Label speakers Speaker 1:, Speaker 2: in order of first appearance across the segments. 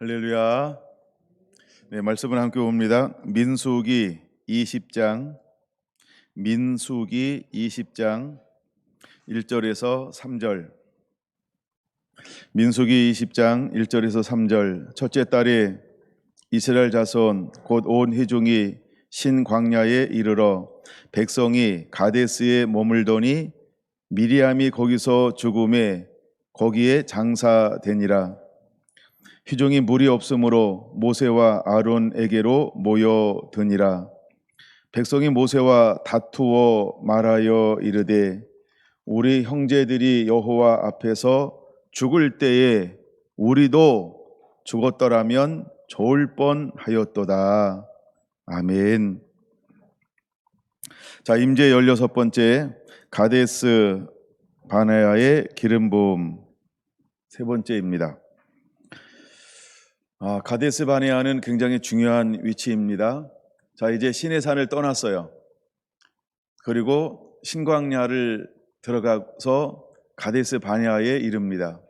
Speaker 1: 할렐루야. 네, 말씀을 함께 봅니다. 민수기 20장 1절에서 3절. 민수기 20장 1절에서 3절. 첫째 달에 이스라엘 자손 곧 온 회중이 신광야에 이르러 백성이 가데스에 머물더니 미리암이 거기서 죽음에 거기에 장사되니라. 회중이 물이 없으므로 모세와 아론에게로 모여드니라. 백성이 모세와 다투어 말하여 이르되 우리 형제들이 여호와 앞에서 죽을 때에 우리도 죽었더라면 좋을 뻔하였도다. 아멘. 자, 임제 16번째 가데스 바네아의 기름 부음 세 번째입니다. 가데스 바네아는 굉장히 중요한 위치입니다. 자, 이제 시내산을 떠났어요. 그리고 신광야를 들어가서 가데스 바네아에 이릅니다.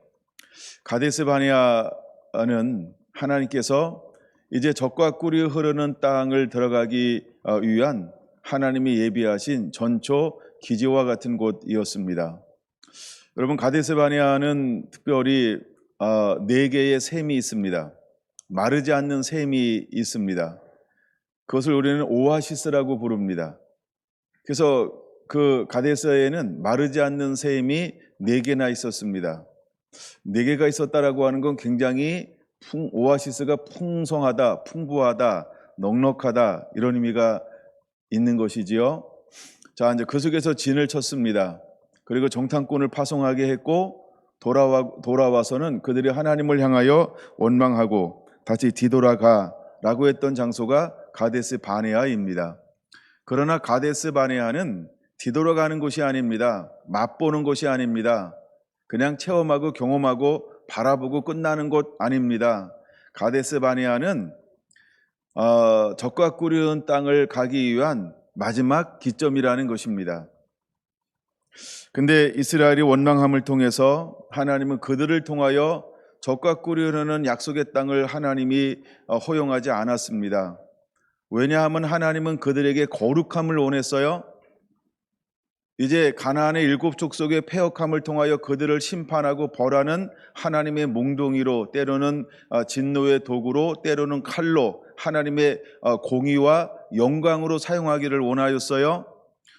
Speaker 1: 가데스 바네아는 하나님께서 이제 적과 꿀이 흐르는 땅을 들어가기 위한 하나님이 예비하신 전초 기지와 같은 곳이었습니다. 여러분, 가데스 바네아는 특별히 4개의 샘이 있습니다. 마르지 않는 샘이 있습니다. 그것을 우리는 오아시스라고 부릅니다. 그래서 그 가데스에는 마르지 않는 샘이 4개나 있었습니다. 4개가 있었다라고 하는 건 굉장히 오아시스가 풍성하다, 풍부하다, 넉넉하다 이런 의미가 있는 것이지요. 자, 이제 그 속에서 진을 쳤습니다. 그리고 정탐꾼을 파송하게 했고 돌아와서는 그들이 하나님을 향하여 원망하고 다시 뒤돌아가라고 했던 장소가 가데스 바네아입니다. 그러나 가데스 바네아는 뒤돌아가는 곳이 아닙니다. 맛보는 곳이 아닙니다. 그냥 체험하고 경험하고 바라보고 끝나는 곳 아닙니다. 가데스 바네아는 적과 꿀이 땅을 가기 위한 마지막 기점이라는 것입니다. 근데 이스라엘이 원망함을 통해서 하나님은 그들을 통하여 적과 꿀이 흐르는 약속의 땅을 하나님이 허용하지 않았습니다. 왜냐하면 하나님은 그들에게 거룩함을 원했어요. 이제 가나안의 7 족속의 패역함을 통하여 그들을 심판하고 벌하는 하나님의 몽둥이로, 때로는 진노의 도구로, 때로는 칼로 하나님의 공의와 영광으로 사용하기를 원하였어요.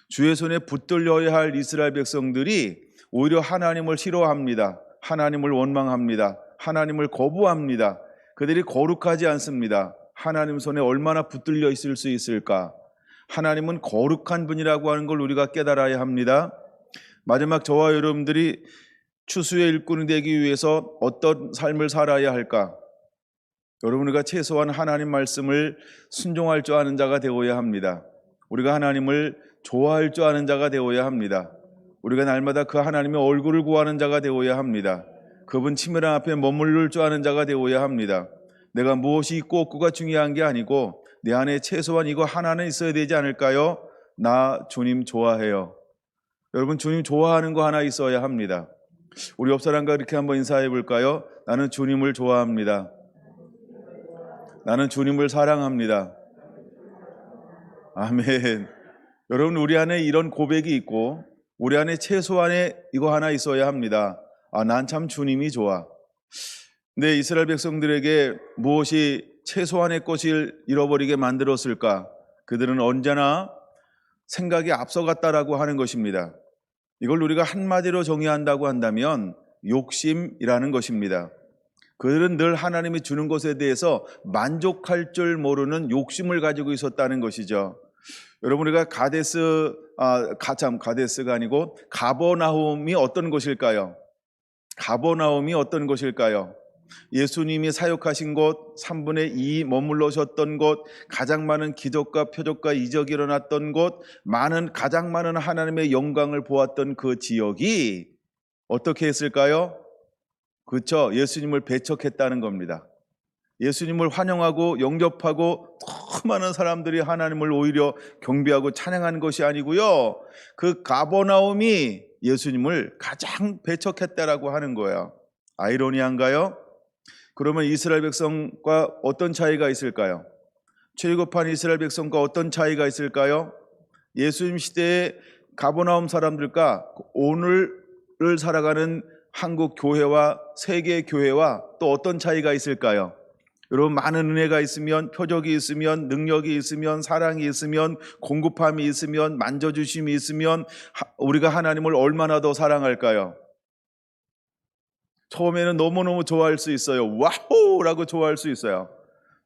Speaker 1: 주의 손에 붙들려야 할 이스라엘 백성들이 오히려 하나님을 싫어합니다. 하나님을 원망합니다. 하나님을 거부합니다. 그들이 거룩하지 않습니다. 하나님 손에 얼마나 붙들려 있을 수 있을까? 하나님은 거룩한 분이라고 하는 걸 우리가 깨달아야 합니다. 마지막 저와 여러분들이 추수의 일꾼이 되기 위해서 어떤 삶을 살아야 할까? 여러분, 우리가 최소한 하나님 말씀을 순종할 줄 아는 자가 되어야 합니다. 우리가 하나님을 좋아할 줄 아는 자가 되어야 합니다. 우리가 날마다 그 하나님의 얼굴을 구하는 자가 되어야 합니다. 그분 치밀한 앞에 머무를 줄 아는 자가 되어야 합니다. 내가 무엇이 있고 없고가 중요한 게 아니고 내 안에 최소한 이거 하나는 있어야 되지 않을까요? 나 주님 좋아해요. 여러분, 주님 좋아하는 거 하나 있어야 합니다. 우리 옆 사람과 이렇게 한번 인사해 볼까요? 나는 주님을 좋아합니다. 나는 주님을 사랑합니다. 아멘. 여러분, 우리 안에 이런 고백이 있고 우리 안에 최소한의 이거 하나 있어야 합니다. 난 참 주님이 좋아. 근데 이스라엘 백성들에게 무엇이 최소한의 것을 잃어버리게 만들었을까? 그들은 언제나 생각이 앞서갔다라고 하는 것입니다. 이걸 우리가 한마디로 정의한다고 한다면 욕심이라는 것입니다. 그들은 늘 하나님이 주는 것에 대해서 만족할 줄 모르는 욕심을 가지고 있었다는 것이죠. 여러분, 우리가 가데스가 아니고 가버나움이 어떤 곳일까요? 가버나움이 어떤 곳일까요? 예수님이 사역하신 곳, 3분의 2 머물러셨던 곳, 가장 많은 기적과 표적과 이적이 일어났던 곳, 가장 많은 하나님의 영광을 보았던 그 지역이 어떻게 했을까요? 그렇죠. 예수님을 배척했다는 겁니다. 예수님을 환영하고 영접하고 너무 많은 사람들이 하나님을 오히려 경배하고 찬양한 것이 아니고요, 그 가버나움이 예수님을 가장 배척했다라고 하는 거예요. 아이러니한가요? 그러면 이스라엘 백성과 어떤 차이가 있을까요? 출애굽한 이스라엘 백성과 어떤 차이가 있을까요? 예수님 시대의 가버나움 사람들과 오늘을 살아가는 한국 교회와 세계 교회와 또 어떤 차이가 있을까요? 여러분, 많은 은혜가 있으면, 표적이 있으면, 능력이 있으면, 사랑이 있으면, 공급함이 있으면, 만져주심이 있으면 우리가 하나님을 얼마나 더 사랑할까요? 처음에는 너무너무 좋아할 수 있어요. 와우라고 좋아할 수 있어요.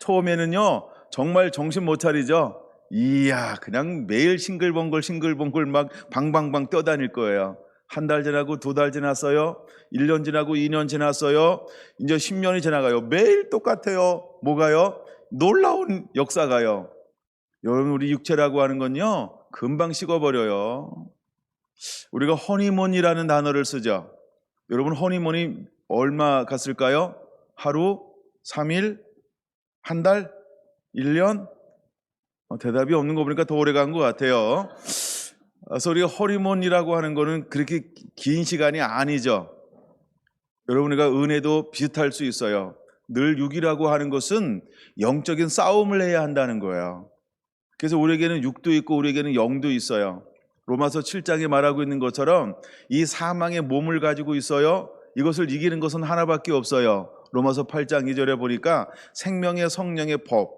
Speaker 1: 처음에는요 정말 정신 못 차리죠. 이야, 그냥 매일 싱글벙글 막 방방방 뛰어다닐 거예요. 한 달 지나고 2달 지났어요. 1년 지나고 2년 지났어요. 이제 10년이 지나가요. 매일 똑같아요. 뭐가요? 놀라운 역사가요. 여러분, 우리 육체라고 하는 건요 금방 식어버려요. 우리가 허니문이라는 단어를 쓰죠. 여러분, 허니문이 얼마 갔을까요? 하루, 3일, 한 달, 1년? 대답이 없는 거 보니까 더 오래 간 것 같아요. 그래서 우리가 허니문이라고 하는 거는 그렇게 긴 시간이 아니죠. 여러분, 우리가 은혜도 비슷할 수 있어요. 늘 6이라고 하는 것은 영적인 싸움을 해야 한다는 거예요. 그래서 우리에게는 6도 있고 우리에게는 0도 있어요. 로마서 7장에 말하고 있는 것처럼 이 사망의 몸을 가지고 있어요. 이것을 이기는 것은 하나밖에 없어요. 로마서 8장 2절에 보니까 생명의 성령의 법.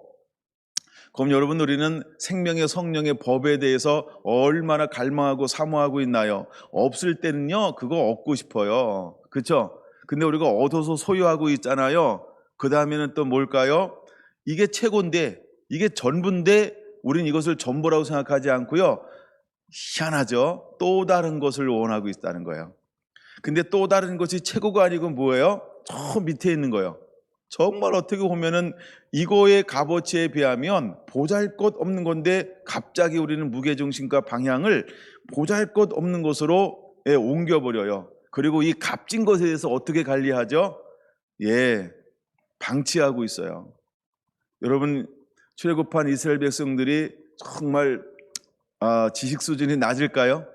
Speaker 1: 그럼 여러분, 우리는 생명의 성령의 법에 대해서 얼마나 갈망하고 사모하고 있나요? 없을 때는요 그거 얻고 싶어요. 그렇죠? 근데 우리가 얻어서 소유하고 있잖아요. 그 다음에는 또 뭘까요? 이게 최고인데, 이게 전부인데 우린 이것을 전부라고 생각하지 않고요, 희한하죠? 또 다른 것을 원하고 있다는 거예요. 근데 또 다른 것이 최고가 아니고 뭐예요? 저 밑에 있는 거예요. 정말 어떻게 보면은 이거의 값어치에 비하면 보잘것없는 건데 갑자기 우리는 무게중심과 방향을 보잘것없는 것으로 옮겨버려요. 그리고 이 값진 것에 대해서 어떻게 관리하죠? 방치하고 있어요. 여러분, 출애굽한 이스라엘 백성들이 정말 지식 수준이 낮을까요?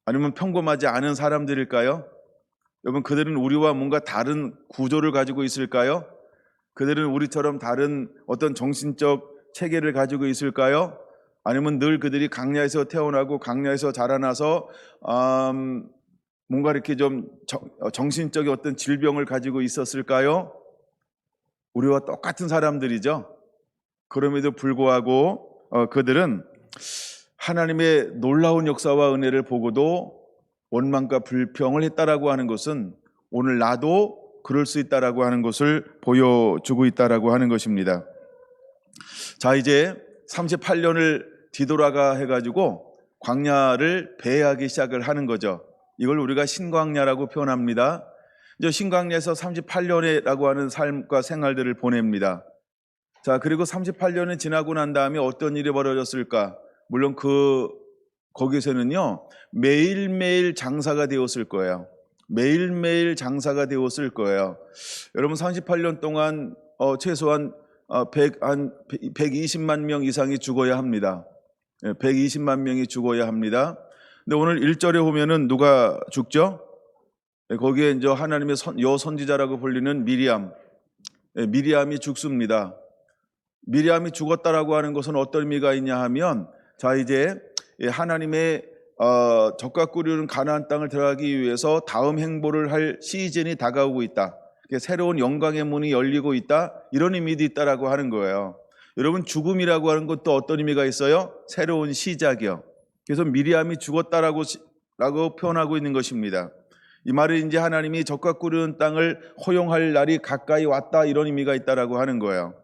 Speaker 1: 아니면 평범하지 않은 사람들일까요? 여러분, 그들은 우리와 뭔가 다른 구조를 가지고 있을까요? 그들은 우리처럼 다른 어떤 정신적 체계를 가지고 있을까요? 아니면 늘 그들이 강야에서 태어나고 강야에서 자라나서 뭔가 이렇게 좀 정신적인 어떤 질병을 가지고 있었을까요? 우리와 똑같은 사람들이죠. 그럼에도 불구하고 그들은 하나님의 놀라운 역사와 은혜를 보고도 원망과 불평을 했다라고 하는 것은 오늘 나도 그럴 수 있다라고 하는 것을 보여주고 있다라고 하는 것입니다. 자, 이제 38년을 뒤돌아가 해가지고 광야를 배회하기 시작을 하는 거죠. 이걸 우리가 신광야라고 표현합니다. 이제 신광야에서 38년이라고 하는 삶과 생활들을 보냅니다. 자, 그리고 38년이 지나고 난 다음에 어떤 일이 벌어졌을까? 물론 거기서는요 매일매일 장사가 되었을 거예요. 매일매일 장사가 되었을 거예요. 여러분, 38년 동안 최소한 120만 명 이상이 죽어야 합니다. 120만 명이 죽어야 합니다. 근데 오늘 1절에 보면은 누가 죽죠? 거기에 이제 하나님의 여선지자라고 불리는 미리암이 죽습니다. 미리암이 죽었다라고 하는 것은 어떤 의미가 있냐 하면, 자, 이제 하나님의 적과 꿀이 가나안 땅을 들어가기 위해서 다음 행보를 할 시즌이 다가오고 있다. 새로운 영광의 문이 열리고 있다. 이런 의미도 있다라고 하는 거예요. 여러분, 죽음이라고 하는 것도 어떤 의미가 있어요? 새로운 시작이요. 그래서 미리암이 죽었다라고 표현하고 있는 것입니다. 이 말은 이제 하나님이 적과 꿀이 땅을 허용할 날이 가까이 왔다, 이런 의미가 있다라고 하는 거예요.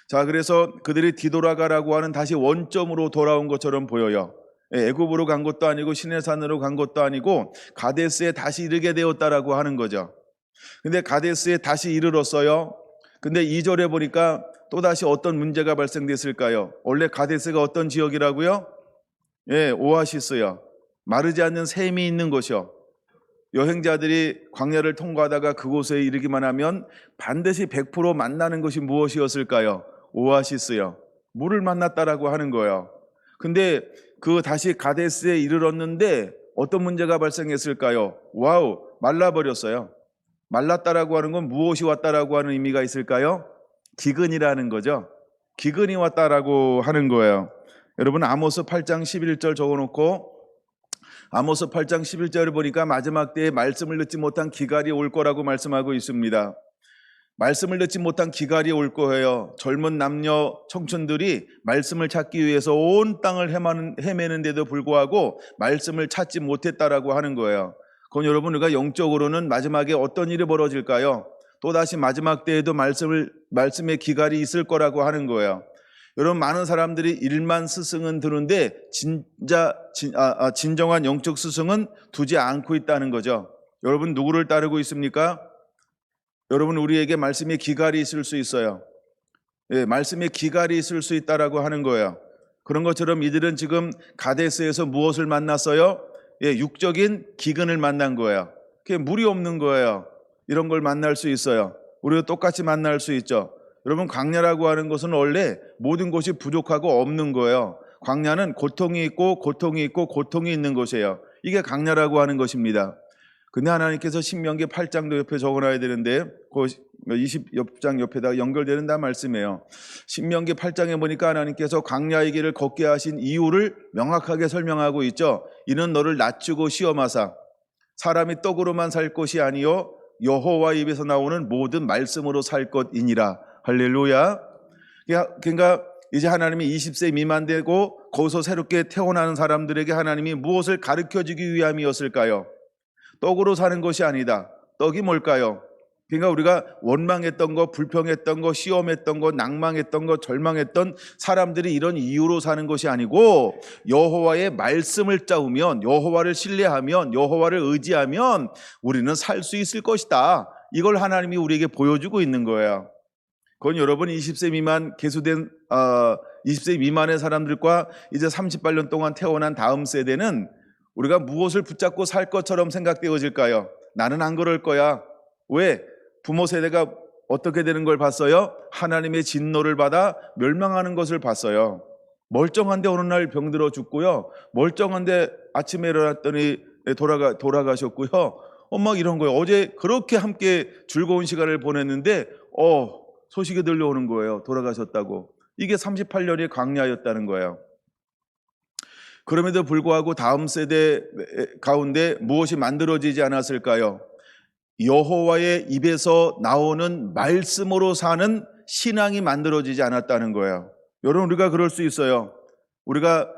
Speaker 1: 자, 그래서 그들이 뒤돌아가라고 하는 다시 원점으로 돌아온 것처럼 보여요. 애굽으로 간 것도 아니고 시내산으로 간 것도 아니고 가데스에 다시 이르게 되었다라고 하는 거죠. 근데 가데스에 다시 이르렀어요. 근데 2절에 보니까 또다시 어떤 문제가 발생됐을까요? 원래 가데스가 어떤 지역이라고요? 오아시스요. 마르지 않는 샘이 있는 곳이요. 여행자들이 광야를 통과하다가 그곳에 이르기만 하면 반드시 100% 만나는 것이 무엇이었을까요? 오아시스요. 물을 만났다라고 하는 거예요. 근데 다시 가데스에 이르렀는데 어떤 문제가 발생했을까요? 와우, 말라버렸어요. 말랐다라고 하는 건 무엇이 왔다라고 하는 의미가 있을까요? 기근이라는 거죠. 기근이 왔다라고 하는 거예요. 여러분 아모스 8장 11절 적어놓고 아모스 8장 11절을 보니까 마지막 때에 말씀을 듣지 못한 기갈이 올 거라고 말씀하고 있습니다. 말씀을 듣지 못한 기갈이 올 거예요. 젊은 남녀 청춘들이 말씀을 찾기 위해서 온 땅을 헤매는데도 불구하고 말씀을 찾지 못했다라고 하는 거예요. 그건 여러분 우리가 영적으로는 마지막에 어떤 일이 벌어질까요? 또다시 마지막 때에도 말씀의 기갈이 있을 거라고 하는 거예요. 여러분 많은 사람들이 일만 스승은 드는데 진정한 영적 스승은 두지 않고 있다는 거죠. 여러분 누구를 따르고 있습니까? 여러분 우리에게 말씀의 기갈이 있을 수 있어요. 예, 말씀의 기갈이 있을 수 있다라고 하는 거예요. 그런 것처럼 이들은 지금 가데스에서 무엇을 만났어요? 예, 육적인 기근을 만난 거예요. 그게 물이 없는 거예요. 이런 걸 만날 수 있어요. 우리도 똑같이 만날 수 있죠. 여러분 광야라고 하는 것은 원래 모든 것이 부족하고 없는 거예요. 광야는 고통이 있고 고통이 있고 고통이 있는 곳이에요. 이게 광야라고 하는 것입니다. 근데 하나님께서 신명기 8장도 옆에 적어놔야 되는데 그 20장 옆에다 연결되는다 말씀이에요. 신명기 8장에 보니까 하나님께서 광야의 길을 걷게 하신 이유를 명확하게 설명하고 있죠. 이는 너를 낮추고 시험하사 사람이 떡으로만 살 것이 아니요 여호와 입에서 나오는 모든 말씀으로 살 것이니라. 할렐루야. 그러니까 이제 하나님이 20세 미만 되고 거기서 새롭게 태어나는 사람들에게 하나님이 무엇을 가르쳐주기 위함이었을까요? 떡으로 사는 것이 아니다. 떡이 뭘까요? 그러니까 우리가 원망했던 거, 불평했던 거, 시험했던 거, 낭망했던 거, 절망했던 사람들이 이런 이유로 사는 것이 아니고 여호와의 말씀을 짜우면, 여호와를 신뢰하면, 여호와를 의지하면 우리는 살 수 있을 것이다. 이걸 하나님이 우리에게 보여주고 있는 거예요. 그건 여러분 20세 미만 계수된 20세 미만의 사람들과 이제 38년 동안 태어난 다음 세대는 우리가 무엇을 붙잡고 살 것처럼 생각되어질까요? 나는 안 그럴 거야. 왜? 부모 세대가 어떻게 되는 걸 봤어요? 하나님의 진노를 받아 멸망하는 것을 봤어요. 멀쩡한데 어느 날 병들어 죽고요. 멀쩡한데 아침에 일어났더니 돌아가셨고요. 막 이런 거예요. 어제 그렇게 함께 즐거운 시간을 보냈는데 소식이 들려오는 거예요. 돌아가셨다고. 이게 38년의 광야였다는 거예요. 그럼에도 불구하고 다음 세대 가운데 무엇이 만들어지지 않았을까요? 여호와의 입에서 나오는 말씀으로 사는 신앙이 만들어지지 않았다는 거예요. 여러분 우리가 그럴 수 있어요. 우리가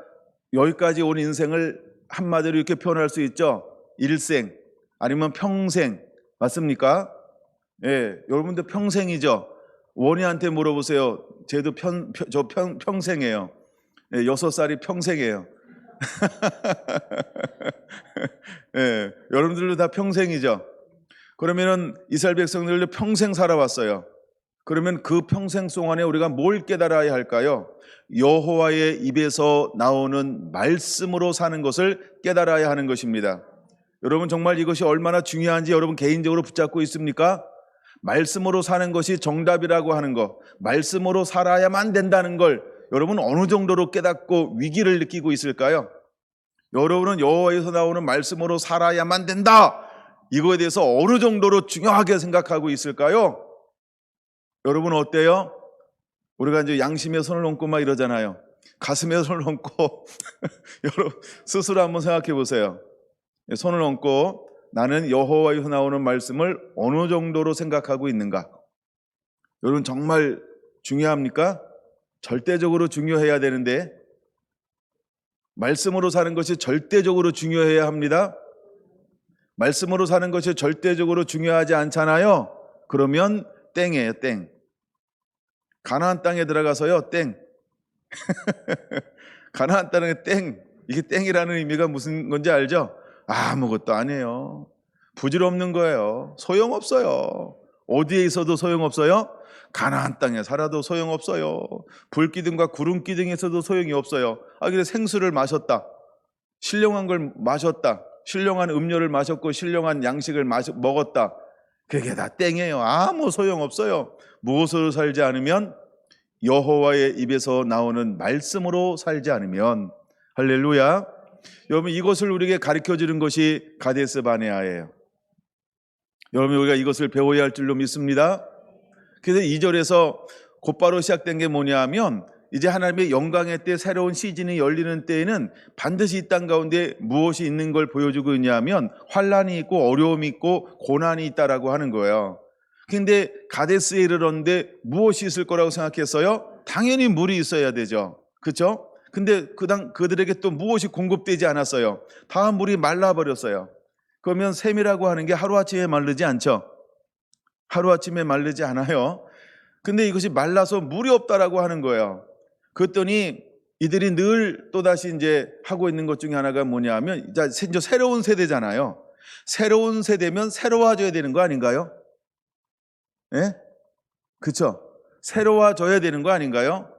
Speaker 1: 여기까지 온 인생을 한마디로 이렇게 표현할 수 있죠. 일생 아니면 평생. 맞습니까? 예, 여러분들 평생이죠. 원희한테 물어보세요. 쟤도 평생이에요. 예, 6살이 평생이에요. 예, 여러분들도 다 평생이죠. 그러면은 이스라엘 백성들도 평생 살아왔어요. 그러면 그 평생 동안에 우리가 뭘 깨달아야 할까요? 여호와의 입에서 나오는 말씀으로 사는 것을 깨달아야 하는 것입니다. 여러분 정말 이것이 얼마나 중요한지 여러분 개인적으로 붙잡고 있습니까? 말씀으로 사는 것이 정답이라고 하는 것, 말씀으로 살아야만 된다는 걸 여러분 어느 정도로 깨닫고 위기를 느끼고 있을까요? 여러분은 여호와에서 나오는 말씀으로 살아야만 된다. 이거에 대해서 어느 정도로 중요하게 생각하고 있을까요? 여러분 어때요? 우리가 이제 양심에 손을 얹고 막 이러잖아요. 가슴에 손을 얹고 여러분 스스로 한번 생각해 보세요. 손을 얹고 나는 여호와에서 나오는 말씀을 어느 정도로 생각하고 있는가? 여러분 정말 중요합니까? 절대적으로 중요해야 되는데 말씀으로 사는 것이 절대적으로 중요해야 합니다. 말씀으로 사는 것이 절대적으로 중요하지 않잖아요. 그러면 땡이에요. 땡. 가나안 땅에 들어가서요. 땡. 가나안 땅에 땡. 이게 땡이라는 의미가 무슨 건지 알죠? 아무것도 아니에요. 부질없는 거예요. 소용없어요. 어디에 있어도 소용없어요. 가나안 땅에 살아도 소용없어요. 불기둥과 구름기둥에서도 소용이 없어요. 그래 생수를 마셨다. 신령한 걸 마셨다. 신령한 음료를 마셨고 신령한 양식을 먹었다. 그게 다 땡이에요. 아무 소용없어요. 무엇으로 살지 않으면 여호와의 입에서 나오는 말씀으로 살지 않으면. 할렐루야. 여러분 이것을 우리에게 가르쳐주는 것이 가데스 바네아예요. 여러분 우리가 이것을 배워야 할 줄로 믿습니다. 그래서 2절에서 곧바로 시작된 게 뭐냐 하면 이제 하나님의 영광의 때 새로운 시즌이 열리는 때에는 반드시 이 땅 가운데 무엇이 있는 걸 보여주고 있냐 하면 환란이 있고 어려움이 있고 고난이 있다라고 하는 거예요. 근데 가데스에 이르렀는데 무엇이 있을 거라고 생각했어요? 당연히 물이 있어야 되죠. 그렇죠? 근데 그들에게 또 무엇이 공급되지 않았어요. 다 물이 말라버렸어요. 그러면 샘이라고 하는 게 하루아침에 마르지 않죠. 하루아침에 마르지 않아요. 근데 이것이 말라서 물이 없다라고 하는 거예요. 그랬더니 이들이 늘 또다시 이제 하고 있는 것 중에 하나가 뭐냐 하면 이제 새로운 세대잖아요. 새로운 세대면 새로워져야 되는 거 아닌가요? 예? 그렇죠? 새로워져야 되는 거 아닌가요?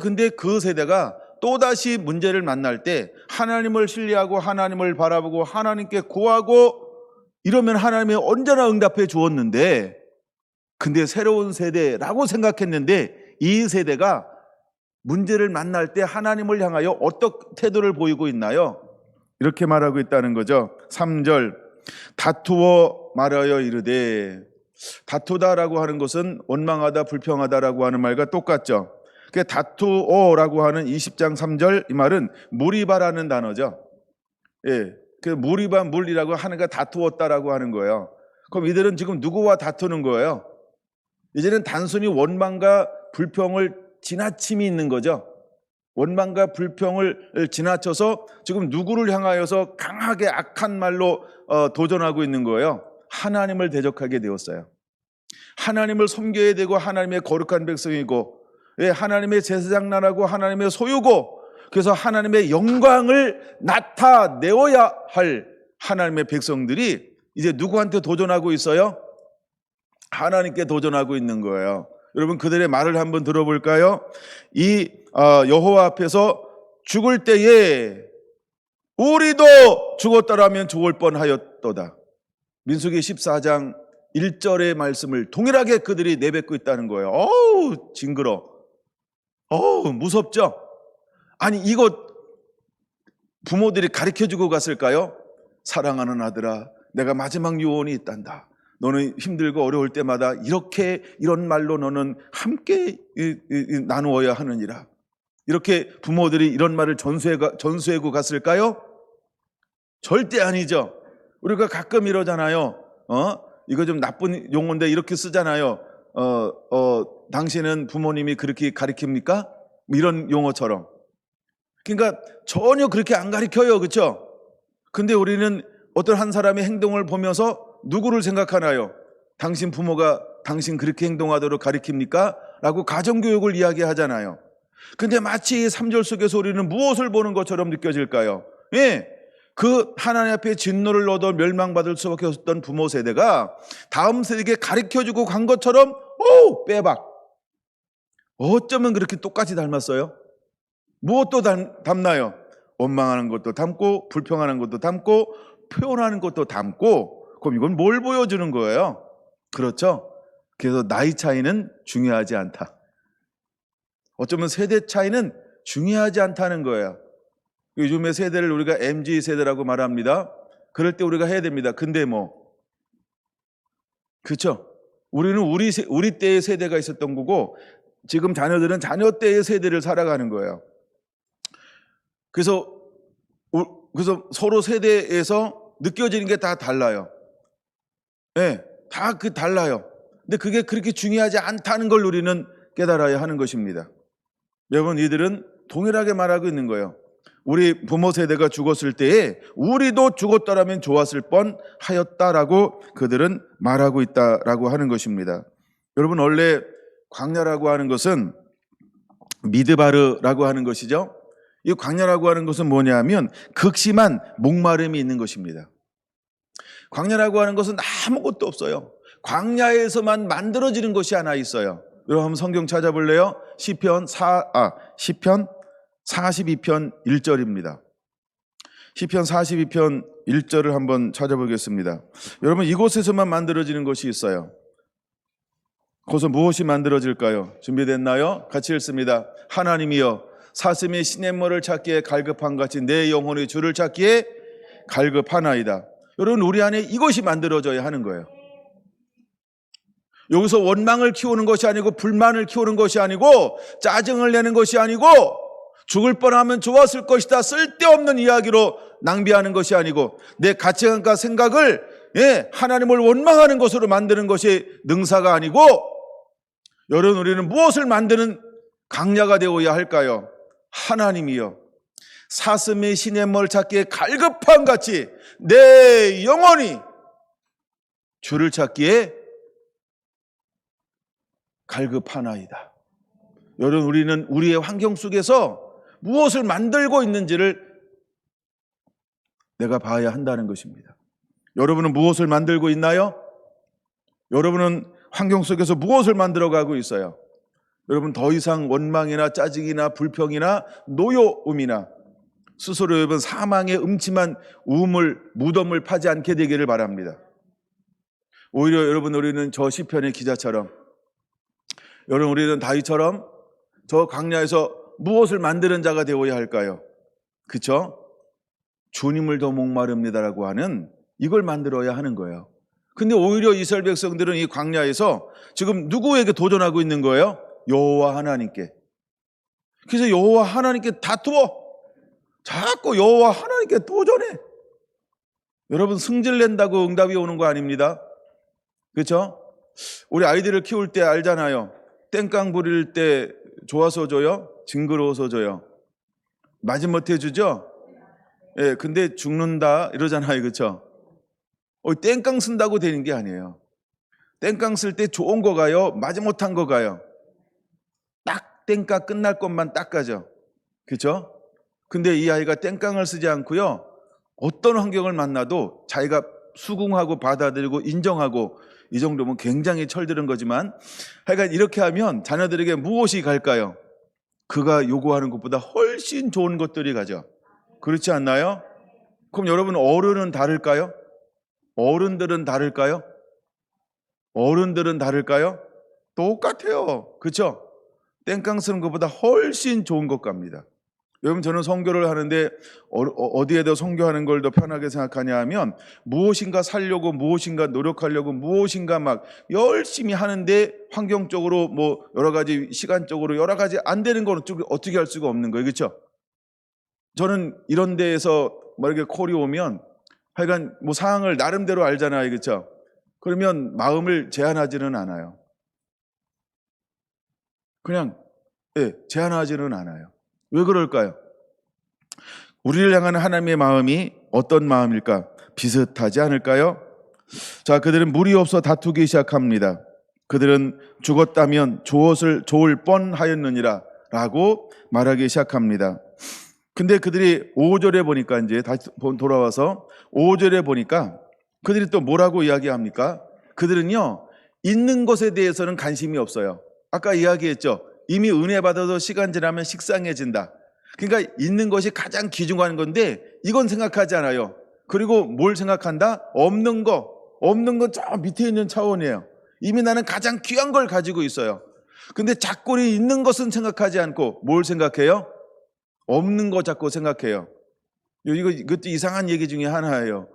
Speaker 1: 근데 그 세대가 또다시 문제를 만날 때 하나님을 신뢰하고 하나님을 바라보고 하나님께 구하고 이러면 하나님이 언제나 응답해 주었는데, 근데 새로운 세대라고 생각했는데 이 세대가 문제를 만날 때 하나님을 향하여 어떤 태도를 보이고 있나요? 이렇게 말하고 있다는 거죠. 3절 다투어 말하여 이르되, 다투다라고 하는 것은 원망하다 불평하다라고 하는 말과 똑같죠. 그 다투어라고 하는 20장 3절 이 말은 무리바라는 단어죠. 예, 그 무리바 물리라고 하는가 다투었다라고 하는 거예요. 그럼 이들은 지금 누구와 다투는 거예요? 이제는 단순히 원망과 불평을 지나침이 있는 거죠. 원망과 불평을 지나쳐서 지금 누구를 향하여서 강하게 악한 말로 도전하고 있는 거예요. 하나님을 대적하게 되었어요. 하나님을 섬겨야 되고 하나님의 거룩한 백성이고 하나님의 제사장나라고 하나님의 소유고, 그래서 하나님의 영광을 나타내어야 할 하나님의 백성들이 이제 누구한테 도전하고 있어요? 하나님께 도전하고 있는 거예요. 여러분 그들의 말을 한번 들어볼까요? 이 여호와 앞에서 죽을 때에 우리도 죽었더라면 죽을 뻔하였도다. 민수기 14장 1절의 말씀을 동일하게 그들이 내뱉고 있다는 거예요. 어우 징그러. 어우 무섭죠? 아니 이거 부모들이 가르쳐주고 갔을까요? 사랑하는 아들아, 내가 마지막 유언이 있단다. 너는 힘들고 어려울 때마다 이런 말로 너는 함께 나누어야 하느니라. 이렇게 부모들이 이런 말을 전수하고 갔을까요? 절대 아니죠. 우리가 가끔 이러잖아요. 이거 좀 나쁜 용어인데 이렇게 쓰잖아요. 당신은 부모님이 그렇게 가르칩니까? 이런 용어처럼. 그러니까 전혀 그렇게 안 가르쳐요. 그렇죠? 근데 우리는 어떤 한 사람의 행동을 보면서 누구를 생각하나요? 당신 부모가 당신 그렇게 행동하도록 가르칩니까? 라고 가정교육을 이야기하잖아요. 근데 마치 3절 속에서 우리는 무엇을 보는 것처럼 느껴질까요? 예, 그 하나님 앞에 진노를 얻어 멸망받을 수밖에 없었던 부모 세대가 다음 세대에게 가르쳐주고 간 것처럼 빼박. 어쩌면 그렇게 똑같이 닮았어요? 무엇도 닮나요? 원망하는 것도 닮고 불평하는 것도 닮고 표현하는 것도 닮고. 그럼 이건 뭘 보여주는 거예요? 그렇죠? 그래서 나이 차이는 중요하지 않다. 어쩌면 세대 차이는 중요하지 않다는 거예요. 요즘의 세대를 우리가 MZ 세대라고 말합니다. 그럴 때 우리가 해야 됩니다. 근데 그렇죠? 우리는 우리 때의 세대가 있었던 거고 지금 자녀들은 자녀 때의 세대를 살아가는 거예요. 그래서 서로 세대에서 느껴지는 게 다 달라요. 네, 다 달라요. 근데 그게 그렇게 중요하지 않다는 걸 우리는 깨달아야 하는 것입니다. 여러분, 이들은 동일하게 말하고 있는 거예요. 우리 부모 세대가 죽었을 때에 우리도 죽었더라면 좋았을 뻔하였다라고 그들은 말하고 있다라고 하는 것입니다. 여러분, 원래 광야라고 하는 것은 미드바르라고 하는 것이죠. 이 광야라고 하는 것은 뭐냐면 극심한 목마름이 있는 것입니다. 광야라고 하는 것은 아무것도 없어요. 광야에서만 만들어지는 것이 하나 있어요. 여러분 한번 성경 찾아볼래요? 시편 42편 1절입니다. 시편 42편 1절을 한번 찾아보겠습니다. 여러분, 이곳에서만 만들어지는 것이 있어요. 거기서 무엇이 만들어질까요? 준비됐나요? 같이 읽습니다. 하나님이여, 사슴이 시냇물을 찾기에 갈급한 같이 내 영혼의 주를 찾기에 갈급하나이다. 여러분, 우리 안에 이것이 만들어져야 하는 거예요. 여기서 원망을 키우는 것이 아니고 불만을 키우는 것이 아니고 짜증을 내는 것이 아니고 죽을 뻔하면 좋았을 것이다 쓸데없는 이야기로 낭비하는 것이 아니고 내 가치관과 생각을 하나님을 원망하는 것으로 만드는 것이 능사가 아니고 여러분 우리는 무엇을 만드는 강야가 되어야 할까요? 하나님이요. 사슴이 시냇물 찾기에 갈급한 같이 내 영혼이 주를 찾기에 갈급하나이다. 여러분 우리는 우리의 환경 속에서 무엇을 만들고 있는지를 내가 봐야 한다는 것입니다. 여러분은 무엇을 만들고 있나요? 여러분은 환경 속에서 무엇을 만들어가고 있어요? 여러분 더 이상 원망이나 짜증이나 불평이나 노여움이나 스스로 여러분 사망의 음침한 무덤을 파지 않게 되기를 바랍니다. 오히려 여러분 우리는 저 시편의 기자처럼 여러분 우리는 다윗처럼 저 광야에서 무엇을 만드는 자가 되어야 할까요? 그렇죠? 주님을 더 목마릅니다라고 하는 이걸 만들어야 하는 거예요. 근데 오히려 이스라엘 백성들은 이 광야에서 지금 누구에게 도전하고 있는 거예요? 여호와 하나님께. 그래서 여호와 하나님께 다투어. 자꾸 여호와 하나님께 도전해. 여러분 승질낸다고 응답이 오는 거 아닙니다. 그렇죠? 우리 아이들을 키울 때 알잖아요. 땡깡 부릴 때 좋아서 줘요? 징그러워서 줘요? 마지못해 주죠? 예, 근데 죽는다 이러잖아요. 그렇죠? 땡깡 쓴다고 되는 게 아니에요. 땡깡 쓸 때 좋은 거 가요? 마지못한 거 가요? 딱 땡깡 끝날 것만 딱 가죠. 그렇죠? 근데 이 아이가 땡깡을 쓰지 않고요. 어떤 환경을 만나도 자기가 수긍하고 받아들이고 인정하고 이 정도면 굉장히 철들은 거지만 하여간 이렇게 하면 자녀들에게 무엇이 갈까요? 그가 요구하는 것보다 훨씬 좋은 것들이 가죠. 그렇지 않나요? 그럼 여러분 어른은 다를까요? 어른들은 다를까요? 어른들은 다를까요? 똑같아요. 그렇죠? 땡깡 쓰는 것보다 훨씬 좋은 것 갑니다. 여러분 저는 선교를 하는데 어디에다 선교하는 걸 더 편하게 생각하냐 하면 무엇인가 살려고 무엇인가 노력하려고 무엇인가 막 열심히 하는데 환경적으로 뭐 여러 가지 시간적으로 여러 가지 안 되는 건 어떻게 할 수가 없는 거예요. 그렇죠? 저는 이런 데에서 뭐 이렇게 콜이 오면 하여간 뭐 상황을 나름대로 알잖아요. 그렇죠? 그러면 마음을 제한하지는 않아요. 그냥 제한하지는 않아요. 왜 그럴까요? 우리를 향하는 하나님의 마음이 어떤 마음일까? 비슷하지 않을까요? 자, 그들은 물이 없어 다투기 시작합니다. 그들은 죽었다면 좋을 뻔하였느니라 라고 말하기 시작합니다. 근데 그들이 5절에 보니까 이제 다시 돌아와서 5절에 보니까 그들이 또 뭐라고 이야기합니까? 그들은요, 있는 것에 대해서는 관심이 없어요. 아까 이야기했죠. 이미 은혜 받아서 시간 지나면 식상해진다. 그러니까 있는 것이 가장 귀중한 건데 이건 생각하지 않아요. 그리고 뭘 생각한다? 없는 건 저 밑에 있는 차원이에요. 이미 나는 가장 귀한 걸 가지고 있어요. 근데 자꾸 있는 것은 생각하지 않고 뭘 생각해요? 없는 거 자꾸 생각해요. 이것도 이상한 얘기 중에 하나예요.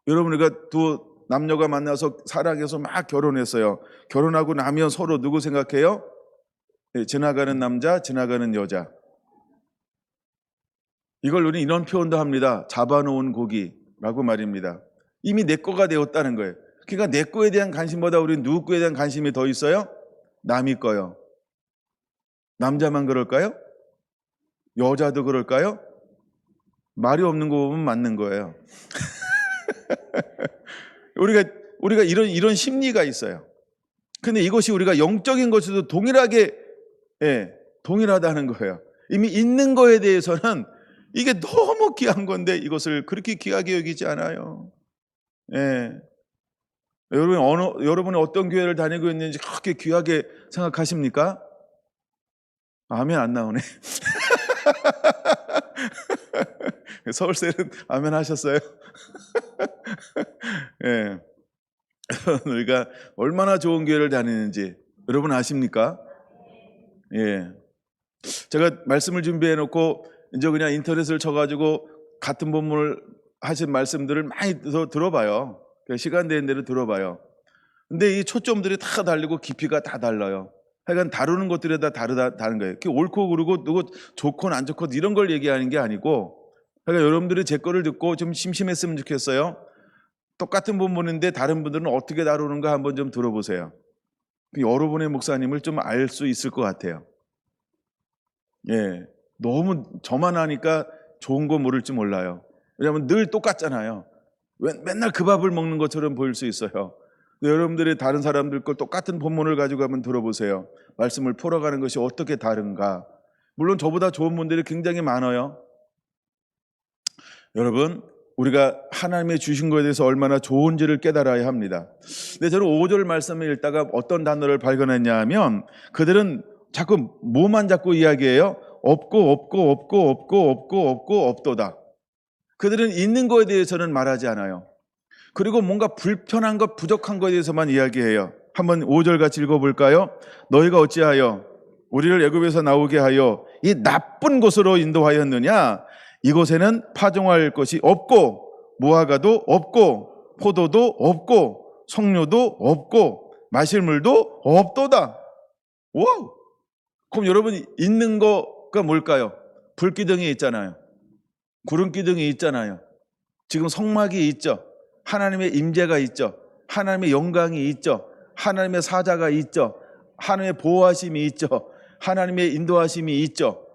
Speaker 1: 여러분 우리가 두 남녀가 만나서 사랑해서 막 결혼했어요. 결혼하고 나면 서로 누구 생각해요? 지나가는 남자, 지나가는 여자. 이걸 우리 이런 표현도 합니다. 잡아놓은 고기라고 말입니다. 이미 내 거가 되었다는 거예요. 그러니까 내 거에 대한 관심보다 우리는 누구 거에 대한 관심이 더 있어요? 남이 거요. 남자만 그럴까요? 여자도 그럴까요? 말이 없는 거 보면 맞는 거예요. 우리가 이런 심리가 있어요. 근데 이것이 우리가 영적인 것에도 동일하다는 거예요. 이미 있는 거에 대해서는 이게 너무 귀한 건데 이것을 그렇게 귀하게 여기지 않아요. 여러분이 어떤 교회를 다니고 있는지 그렇게 귀하게 생각하십니까? 아멘 안 나오네. 서울세는 아멘 하셨어요? 우리가 얼마나 좋은 교회를 다니는지 여러분 아십니까? 제가 말씀을 준비해 놓고 이제 그냥 인터넷을 쳐가지고 같은 본문을 하신 말씀들을 많이 들어봐요. 시간 되는 대로 들어봐요. 근데 이 초점들이 다 달리고 깊이가 다 달라요. 하여간 다루는 것들이 다 다른 거예요. 그게 옳고 그르고 누구 좋고 안 좋고 이런 걸 얘기하는 게 아니고, 그러니까 여러분들이 제 거를 듣고 좀 심심했으면 좋겠어요. 똑같은 본문인데 다른 분들은 어떻게 다루는가 한번 좀 들어보세요. 여러분의 목사님을 좀 알 수 있을 것 같아요. 예, 너무 저만 하니까 좋은 거 모를지 몰라요. 왜냐하면 늘 똑같잖아요. 맨날 그 밥을 먹는 것처럼 보일 수 있어요. 여러분들이 다른 사람들 걸 똑같은 본문을 가지고 한번 들어보세요. 말씀을 풀어가는 것이 어떻게 다른가. 물론 저보다 좋은 분들이 굉장히 많아요. 여러분, 우리가 하나님의 주신 것에 대해서 얼마나 좋은지를 깨달아야 합니다. 근데 저는 5절 말씀을 읽다가 어떤 단어를 발견했냐 하면, 그들은 자꾸 뭐만 자꾸 이야기해요? 없고 없도다. 그들은 있는 거에 대해서는 말하지 않아요. 그리고 뭔가 불편한 것, 부족한 것에 대해서만 이야기해요. 한번 5절 같이 읽어볼까요? 너희가 어찌하여 우리를 애굽에서 나오게 하여 이 나쁜 곳으로 인도하였느냐? 이곳에는 파종할 것이 없고 무화과도 없고 포도도 없고 석류도 없고 마실 물도 없도다. 와우! 그럼 여러분, 있는 거가 뭘까요? 불기둥이 있잖아요. 구름기둥이 있잖아요. 지금 성막이 있죠. 하나님의 임재가 있죠. 하나님의 영광이 있죠. 하나님의 사자가 있죠. 하나님의 보호하심이 있죠. 하나님의 인도하심이 있죠.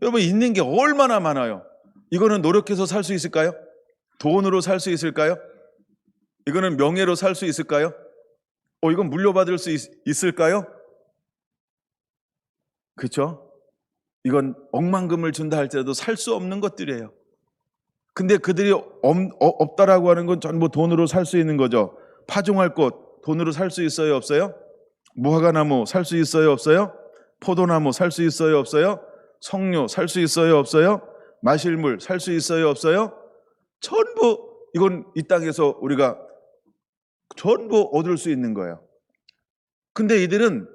Speaker 1: 여러분, 있는 게 얼마나 많아요. 이거는 노력해서 살 수 있을까요? 돈으로 살 수 있을까요? 이거는 명예로 살 수 있을까요? 이건 물려받을 수 있을까요? 그렇죠? 이건 억만금을 준다 할지라도 살 수 없는 것들이에요. 근데 그들이 없다라고 하는 건 전부 돈으로 살 수 있는 거죠. 파종할 꽃 돈으로 살 수 있어요, 없어요? 무화과나무 살 수 있어요, 없어요? 포도나무 살 수 있어요, 없어요? 석류 살 수 있어요, 없어요? 마실 물 살 수 있어요, 없어요? 전부 이건 이 땅에서 우리가 전부 얻을 수 있는 거예요. 근데 이들은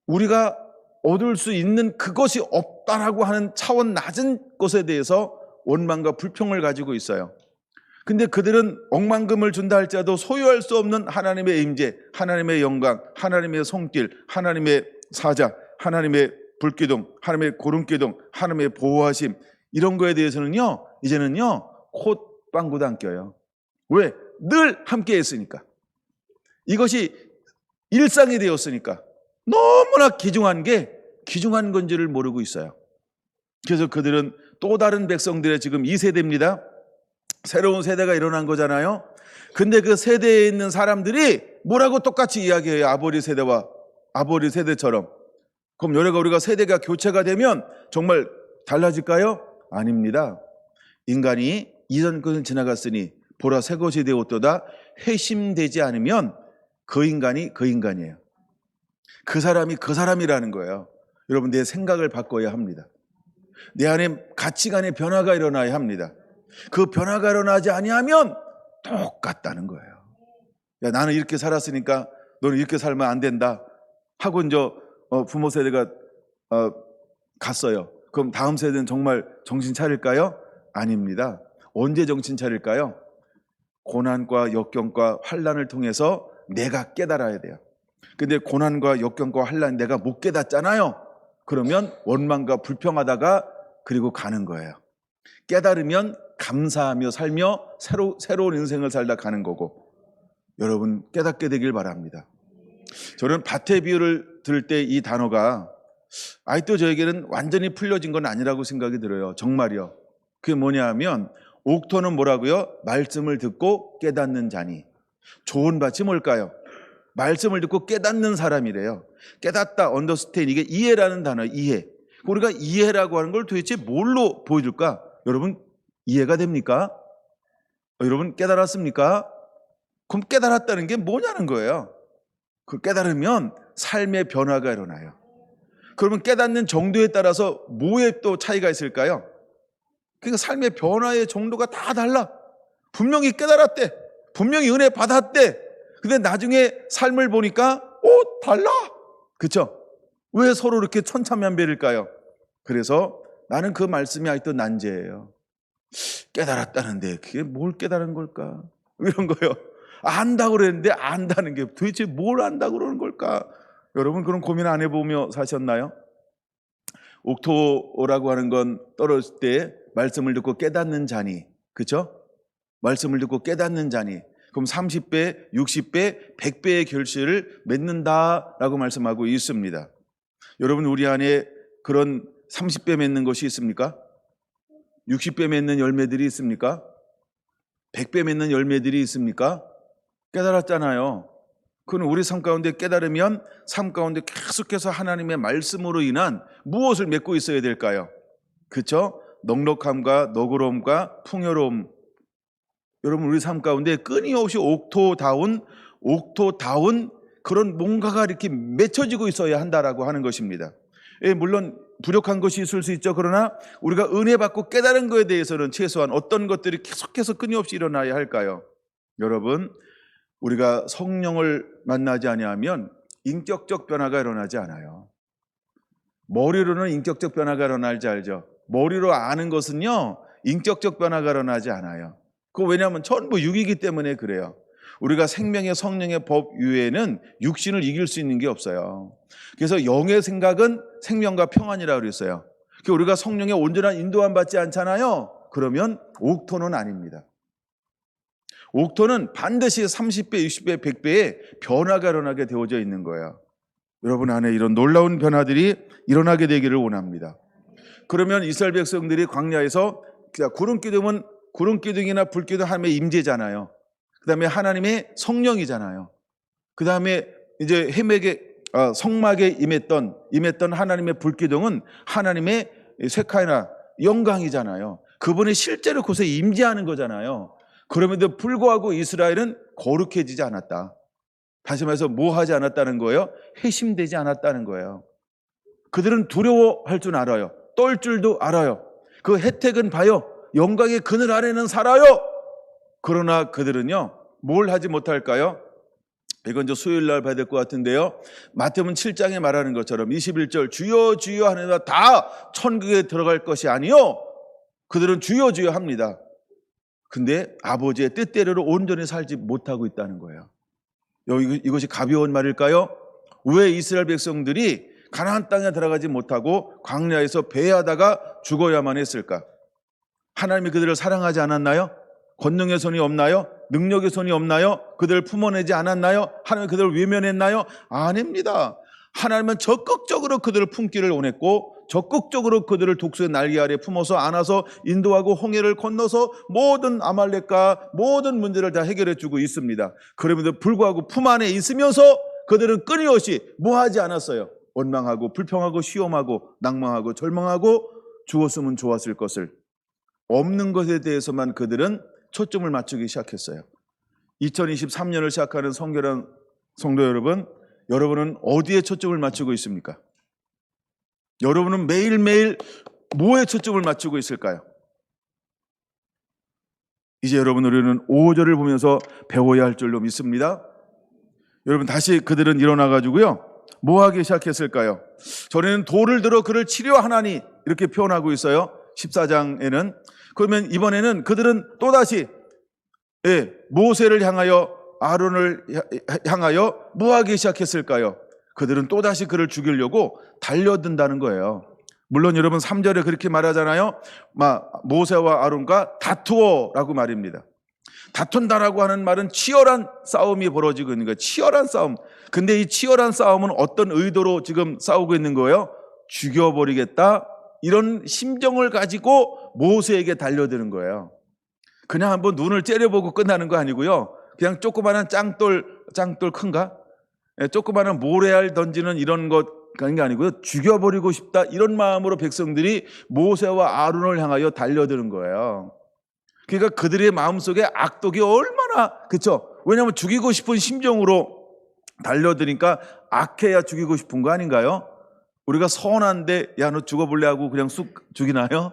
Speaker 1: 우리가 얻을 수 있는 그것이 없다라고 하는 차원 낮은 것에 대해서 원망과 불평을 가지고 있어요. 근데 그들은 억만금을 준다 할지라도 소유할 수 없는 하나님의 임재, 하나님의 영광, 하나님의 손길, 하나님의 사자, 하나님의 불기둥, 하나님의 구름기둥, 하나님의 보호하심, 이런 거에 대해서는요, 이제는요 콧방구도 안 껴요. 왜? 늘 함께 했으니까. 이것이 일상이 되었으니까. 너무나 귀중한 건지를 모르고 있어요. 그래서 그들은 또 다른 백성들의 지금 2세대입니다. 새로운 세대가 일어난 거잖아요. 근데 그 세대에 있는 사람들이 뭐라고 똑같이 이야기해요. 아버지 세대처럼. 그럼 우리가 세대가 교체가 되면 정말 달라질까요? 아닙니다. 인간이 이전 것은 지나갔으니 보라 새 것이 되었도다. 회심되지 않으면 그 인간이에요. 그 사람이 그 사람이라는 거예요. 여러분, 내 생각을 바꿔야 합니다. 내 안에 가치관의 변화가 일어나야 합니다. 그 변화가 일어나지 아니하면 똑같다는 거예요. 야, 나는 이렇게 살았으니까 너는 이렇게 살면 안 된다 하고 이제 부모 세대가 갔어요. 그럼 다음 세대는 정말 정신 차릴까요? 아닙니다. 언제 정신 차릴까요? 고난과 역경과 환난을 통해서 내가 깨달아야 돼요. 근데 고난과 역경과 환난 내가 못 깨닫잖아요. 그러면 원망과 불평하다가 그리고 가는 거예요. 깨달으면 감사하며 살며 새로운 인생을 살다 가는 거고, 여러분 깨닫게 되길 바랍니다. 저는 밭의 비유를 들을 때 이 단어가 아직도 저에게는 완전히 풀려진 건 아니라고 생각이 들어요. 정말이요. 그게 뭐냐 하면, 옥토는 뭐라고요? 말씀을 듣고 깨닫는 자니. 좋은 밭이 뭘까요? 말씀을 듣고 깨닫는 사람이래요. 깨닫다, 언더스탠, 이게 이해라는 단어, 이해. 우리가 이해라고 하는 걸 도대체 뭘로 보여줄까? 여러분, 이해가 됩니까? 여러분, 깨달았습니까? 그럼 깨달았다는 게 뭐냐는 거예요. 그 깨달으면 삶의 변화가 일어나요. 그러면 깨닫는 정도에 따라서 뭐에 또 차이가 있을까요? 그러니까 삶의 변화의 정도가 다 달라. 분명히 깨달았대. 분명히 은혜 받았대. 근데 나중에 삶을 보니까 달라. 그렇죠? 왜 서로 이렇게 천차만별일까요? 그래서 나는 그 말씀이 아직도 난제예요. 깨달았다는데 그게 뭘 깨달은 걸까? 이런 거요. 안다고 그랬는데 안다는 게 도대체 뭘 안다고 그러는 걸까? 여러분 그런 고민 안 해보며 사셨나요? 옥토라고 하는 건 떨어질 때 말씀을 듣고 깨닫는 자니, 그렇죠? 말씀을 듣고 깨닫는 자니, 그럼 30배, 60배, 100배의 결실을 맺는다라고 말씀하고 있습니다. 여러분 우리 안에 그런 30배 맺는 것이 있습니까? 60배 맺는 열매들이 있습니까? 100배 맺는 열매들이 있습니까? 깨달았잖아요. 그건 우리 삶 가운데 깨달으면 삶 가운데 계속해서 하나님의 말씀으로 인한 무엇을 맺고 있어야 될까요? 그렇죠? 넉넉함과 너그러움과 풍요로움. 여러분 우리 삶 가운데 끊임없이 옥토다운 그런 뭔가가 이렇게 맺혀지고 있어야 한다라고 하는 것입니다. 예, 물론 부족한 것이 있을 수 있죠. 그러나 우리가 은혜 받고 깨달은 것에 대해서는 최소한 어떤 것들이 계속해서 끊임없이 일어나야 할까요? 여러분 우리가 성령을 만나지 아니하면 인격적 변화가 일어나지 않아요. 머리로는 인격적 변화가 일어날지 알죠? 머리로 아는 것은요 인격적 변화가 일어나지 않아요. 그거 왜냐하면 전부 육이기 때문에 그래요. 우리가 생명의 성령의 법 위에는 육신을 이길 수 있는 게 없어요. 그래서 영의 생각은 생명과 평안이라고 그랬어요. 우리가 성령의 온전한 인도함 받지 않잖아요. 그러면 옥토는 아닙니다. 옥토는 반드시 30배, 60배, 100배의 변화가 일어나게 되어져 있는 거예요. 여러분 안에 이런 놀라운 변화들이 일어나게 되기를 원합니다. 그러면 이스라엘 백성들이 광야에서 구름기둥이나 불기둥 하나님의 임재잖아요. 그 다음에 하나님의 성령이잖아요. 그 다음에 이제 성막에 임했던 하나님의 불기둥은 하나님의 쇠카이나 영광이잖아요. 그분이 실제로 그곳에 임재하는 거잖아요. 그럼에도 불구하고 이스라엘은 거룩해지지 않았다. 다시 말해서 뭐 하지 않았다는 거예요? 회심되지 않았다는 거예요. 그들은 두려워할 줄 알아요. 떨 줄도 알아요. 그 혜택은 봐요. 영광의 그늘 아래는 살아요. 그러나 그들은요 뭘 하지 못할까요? 이건 저 수요일 날 봐야 될 것 같은데요. 마태복음 7장에 말하는 것처럼 21절 주여 주여 하느라 다 천국에 들어갈 것이 아니요. 그들은 주여 주여 합니다. 근데 아버지의 뜻대로 온전히 살지 못하고 있다는 거예요. 이것이 가벼운 말일까요? 왜 이스라엘 백성들이 가나안 땅에 들어가지 못하고 광야에서 배회하다가 죽어야만 했을까? 하나님이 그들을 사랑하지 않았나요? 권능의 손이 없나요? 능력의 손이 없나요? 그들을 품어내지 않았나요? 하나님이 그들을 외면했나요? 아닙니다. 하나님은 적극적으로 그들을 품기를 원했고 적극적으로 그들을 독수의 날개 아래 품어서 안아서 인도하고 홍해를 건너서 모든 아말렉과 모든 문제를 다 해결해 주고 있습니다. 그럼에도 불구하고 품 안에 있으면서 그들은 끊임없이 뭐하지 않았어요? 원망하고 불평하고 시험하고 낭망하고 절망하고 죽었으면 좋았을 것을 없는 것에 대해서만 그들은 초점을 맞추기 시작했어요. 2023년을 시작하는 성결한 성도 여러분, 여러분은 어디에 초점을 맞추고 있습니까? 여러분은 매일매일 뭐에 초점을 맞추고 있을까요? 이제 여러분 우리는 5절을 보면서 배워야 할 줄로 믿습니다. 여러분 다시 그들은 일어나가지고요 뭐 하기 시작했을까요? 전에는 돌을 들어 그를 치료하나니 이렇게 표현하고 있어요. 14장에는. 그러면 이번에는 그들은 또다시 모세를 향하여 아론을 향하여 뭐 하기 시작했을까요? 그들은 또다시 그를 죽이려고 달려든다는 거예요. 물론 여러분 3절에 그렇게 말하잖아요. 모세와 아론과 다투어라고 말입니다. 다툰다라고 하는 말은 치열한 싸움이 벌어지고 있는 거예요. 치열한 싸움. 근데 이 치열한 싸움은 어떤 의도로 지금 싸우고 있는 거예요? 죽여버리겠다 이런 심정을 가지고 모세에게 달려드는 거예요. 그냥 한번 눈을 째려보고 끝나는 거 아니고요. 그냥 조그마한 짱돌 큰가? 조그마한 모래알 던지는 이런 것 그런 게 아니고요. 죽여버리고 싶다 이런 마음으로 백성들이 모세와 아론을 향하여 달려드는 거예요. 그러니까 그들의 마음속에 악독이 얼마나 그렇죠? 왜냐하면 죽이고 싶은 심정으로 달려드니까 악해야 죽이고 싶은 거 아닌가요? 우리가 선한데 야 너 죽어볼래 하고 그냥 쑥 죽이나요?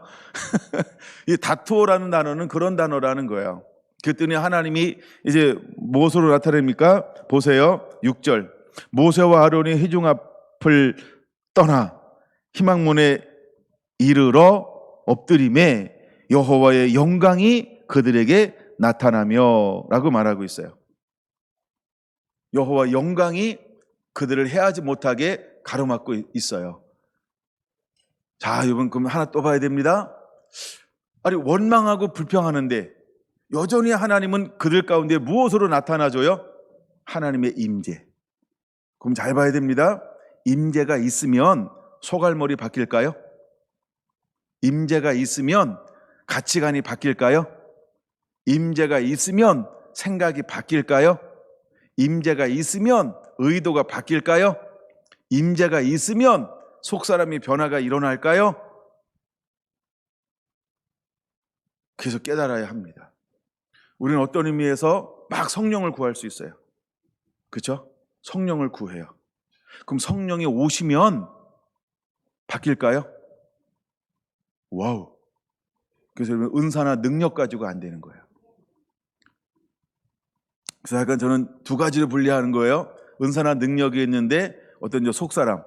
Speaker 1: 이 다투어라는 단어는 그런 단어라는 거예요. 그랬더니 하나님이 이제 무엇으로 나타냅니까? 보세요. 6절 모세와 아론이 회중 앞을 떠나 희망문에 이르러 엎드림에 여호와의 영광이 그들에게 나타나며 라고 말하고 있어요. 여호와 영광이 그들을 해하지 못하게 가로막고 있어요. 자, 여러분 그럼 하나 또 봐야 됩니다. 아니 원망하고 불평하는데 여전히 하나님은 그들 가운데 무엇으로 나타나줘요? 하나님의 임재. 그럼 잘 봐야 됩니다. 임재가 있으면 소갈머리 바뀔까요? 임재가 있으면 가치관이 바뀔까요? 임재가 있으면 생각이 바뀔까요? 임재가 있으면 의도가 바뀔까요? 임재가 있으면 속사람이 변화가 일어날까요? 그래서 깨달아야 합니다. 우리는 어떤 의미에서 막 성령을 구할 수 있어요. 그렇죠? 성령을 구해요. 그럼 성령이 오시면 바뀔까요? 와우. 그래서 여러분 은사나 능력 가지고 안 되는 거예요. 그래서 약간 저는 두 가지를 분리하는 거예요. 은사나 능력이 있는데 어떤 속사람,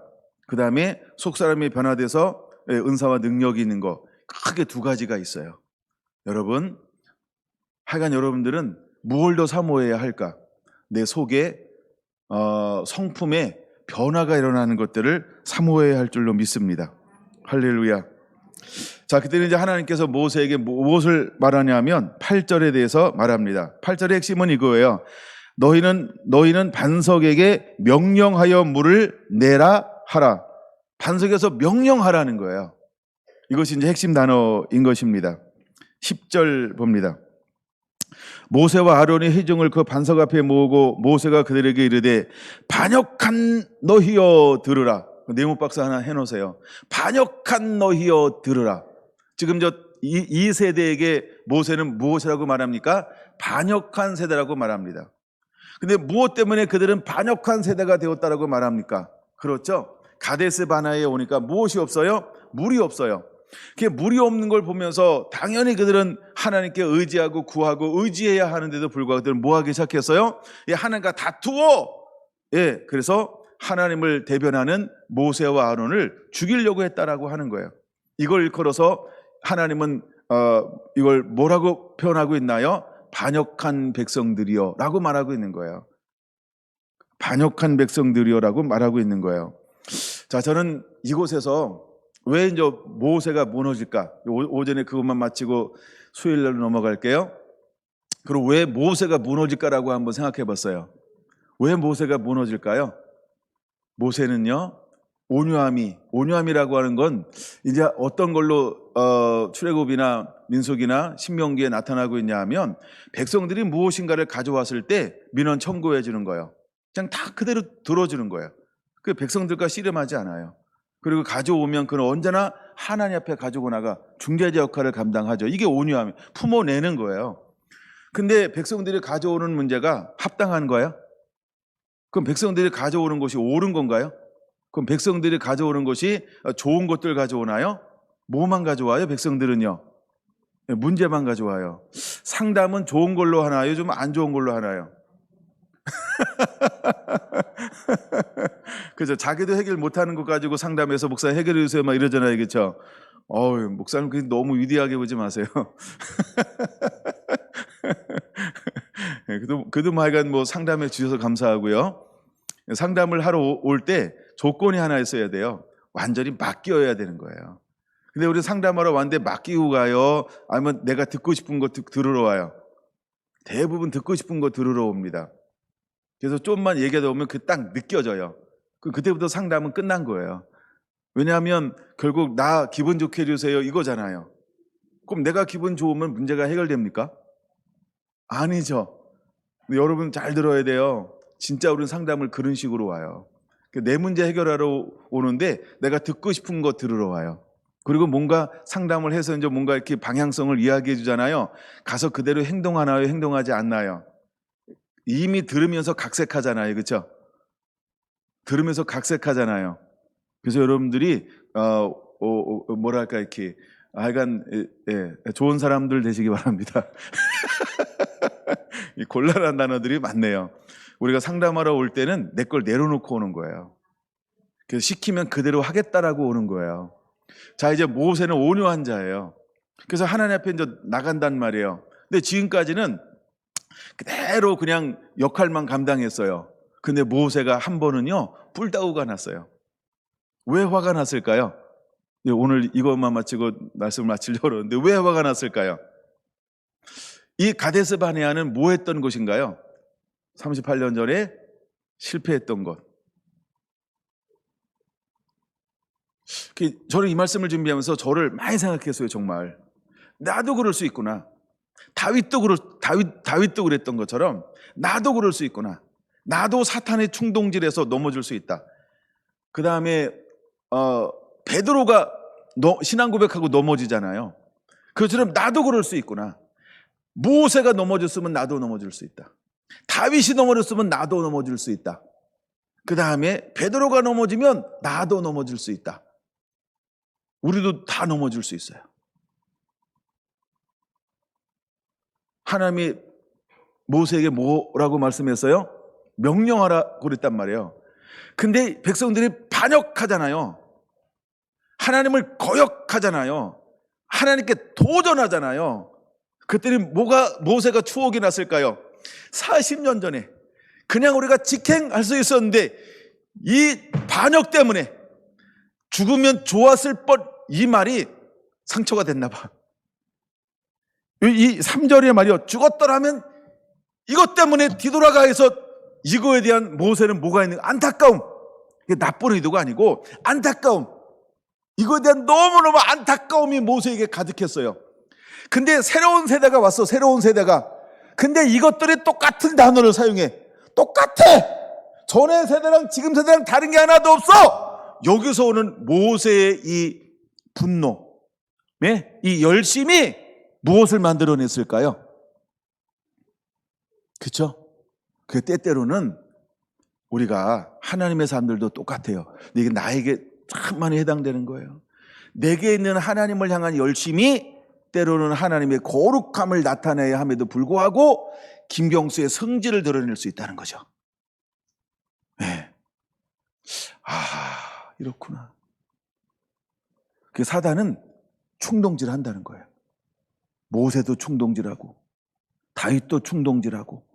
Speaker 1: 그 다음에 속사람이 변화돼서 은사와 능력이 있는 거, 크게 두 가지가 있어요. 여러분, 하여간 여러분들은 무엇을 더 사모해야 할까? 내 속에 성품에 변화가 일어나는 것들을 사모해야 할 줄로 믿습니다. 할렐루야. 자, 그때는 이제 하나님께서 모세에게 무엇을 말하냐면 8절에 대해서 말합니다. 8절의 핵심은 이거예요. 너희는 반석에게 명령하여 물을 내라 하라. 반석에서 명령하라는 거예요. 이것이 이제 핵심 단어인 것입니다. 10절 봅니다. 모세와 아론이 회중을 그 반석 앞에 모으고 모세가 그들에게 이르되 반역한 너희여 들으라. 네모박스 하나 해놓으세요. 반역한 너희여 들으라. 지금 이 세대에게 모세는 무엇이라고 말합니까? 반역한 세대라고 말합니다. 근데 무엇 때문에 그들은 반역한 세대가 되었다라고 말합니까? 그렇죠? 가데스 바나에 오니까 무엇이 없어요? 물이 없어요. 그게 물이 없는 걸 보면서 당연히 그들은 하나님께 의지하고 구하고 의지해야 하는데도 불구하고 그들은 뭐 하기 시작했어요? 하나님과 다투어. 그래서 하나님을 대변하는 모세와 아론을 죽이려고 했다라고 하는 거예요. 이걸 일컬어서 하나님은 이걸 뭐라고 표현하고 있나요? 반역한 백성들이여 라고 말하고 있는 거예요. 반역한 백성들이여 라고 말하고 있는 거예요. 자, 저는 이곳에서 왜 이제 모세가 무너질까? 오전에 그것만 마치고 수요일로 넘어갈게요. 그리고 왜 모세가 무너질까라고 한번 생각해 봤어요. 왜 모세가 무너질까요? 모세는요, 온유함이라고 하는 건 이제 어떤 걸로 출애굽이나 민수기나 신명기에 나타나고 있냐 하면 백성들이 무엇인가를 가져왔을 때 민원 청구해 주는 거예요. 그냥 다 그대로 들어주는 거예요. 그 백성들과 씨름하지 않아요. 그리고 가져오면 그는 언제나 하나님 앞에 가지고 나가 중재자 역할을 감당하죠. 이게 온유함이 품어내는 거예요. 근데 백성들이 가져오는 문제가 합당한 거예요? 그럼 백성들이 가져오는 것이 옳은 건가요? 그럼 백성들이 가져오는 것이 좋은 것들 가져오나요? 뭐만 가져와요? 백성들은요? 문제만 가져와요. 상담은 좋은 걸로 하나요? 좀 안 좋은 걸로 하나요? 그죠? 자기도 해결 못하는 것 가지고 상담해서 목사 해결해 주세요 막 이러잖아요, 그렇죠? 목사님 그게 너무 위대하게 보지 마세요. 그도 하여간 뭐 상담해 주셔서 감사하고요. 상담을 하러 올 때 조건이 하나 있어야 돼요. 완전히 맡겨야 되는 거예요. 근데 우리 상담하러 왔는데 맡기고 가요? 아니면 내가 듣고 싶은 거 들으러 와요? 대부분 듣고 싶은 거 들으러 옵니다. 그래서 좀만 얘기하다 보면 딱 느껴져요. 그때부터 상담은 끝난 거예요. 왜냐하면 결국 나 기분 좋게 해주세요 이거잖아요. 그럼 내가 기분 좋으면 문제가 해결됩니까? 아니죠. 여러분 잘 들어야 돼요. 진짜 우리는 상담을 그런 식으로 와요. 내 문제 해결하러 오는데 내가 듣고 싶은 거 들으러 와요. 그리고 뭔가 상담을 해서 이제 뭔가 이렇게 방향성을 이야기해 주잖아요. 가서 그대로 행동하나요? 행동하지 않나요? 이미 들으면서 각색하잖아요. 그렇죠? 들으면서 각색하잖아요. 그래서 여러분들이 뭐랄까 이렇게 하여간 좋은 사람들 되시기 바랍니다. 이 곤란한 단어들이 많네요. 우리가 상담하러 올 때는 내 걸 내려놓고 오는 거예요. 그래서 시키면 그대로 하겠다라고 오는 거예요. 자, 이제 모세는 온유한 자예요. 그래서 하나님 앞에 이제 나간단 말이에요. 근데 지금까지는 그대로 그냥 역할만 감당했어요. 근데 모세가 한 번은요 불다구가 났어요. 왜 화가 났을까요? 오늘 이것만 마치고 말씀을 마치려고 그러는데 왜 화가 났을까요? 이 가데스 바네아는 뭐 했던 곳인가요? 38년 전에 실패했던 것. 저는 이 말씀을 준비하면서 저를 많이 생각했어요. 정말 나도 그럴 수 있구나. 다윗도 그랬던 것처럼 나도 그럴 수 있구나. 나도 사탄의 충동질에서 넘어질 수 있다. 그 다음에 베드로가 신앙 고백하고 넘어지잖아요. 그처럼 나도 그럴 수 있구나. 모세가 넘어졌으면 나도 넘어질 수 있다. 다윗이 넘어졌으면 나도 넘어질 수 있다. 그 다음에 베드로가 넘어지면 나도 넘어질 수 있다. 우리도 다 넘어질 수 있어요. 하나님이 모세에게 뭐라고 말씀했어요? 명령하라고 그랬단 말이에요. 근데 백성들이 반역하잖아요. 하나님을 거역하잖아요. 하나님께 도전하잖아요. 그때는 모세가 추억이 났을까요? 40년 전에 그냥 우리가 직행할 수 있었는데 이 반역 때문에 죽으면 좋았을 뻔, 이 말이 상처가 됐나 봐. 이 3절에 말이요, 죽었더라면 이것 때문에 뒤돌아가 해서 이거에 대한 모세는 뭐가 있는, 안타까움. 이게 나쁜 의도가 아니고 안타까움. 이거에 대한 너무너무 안타까움이 모세에게 가득했어요. 근데 새로운 세대가 왔어. 새로운 세대가. 근데 이것들이 똑같은 단어를 사용해. 똑같아. 전의 세대랑 지금 세대랑 다른 게 하나도 없어. 여기서 오는 모세의 이 분노, 이 열심이 무엇을 만들어냈을까요? 그렇죠? 그 때때로는 우리가 하나님의 사람들도 똑같아요. 근데 이게 나에게 참 많이 해당되는 거예요. 내게 있는 하나님을 향한 열심이 때로는 하나님의 거룩함을 나타내야 함에도 불구하고 김경수의 성질을 드러낼 수 있다는 거죠. 네. 이렇구나. 그 사단은 충동질 한다는 거예요. 모세도 충동질하고 다윗도 충동질하고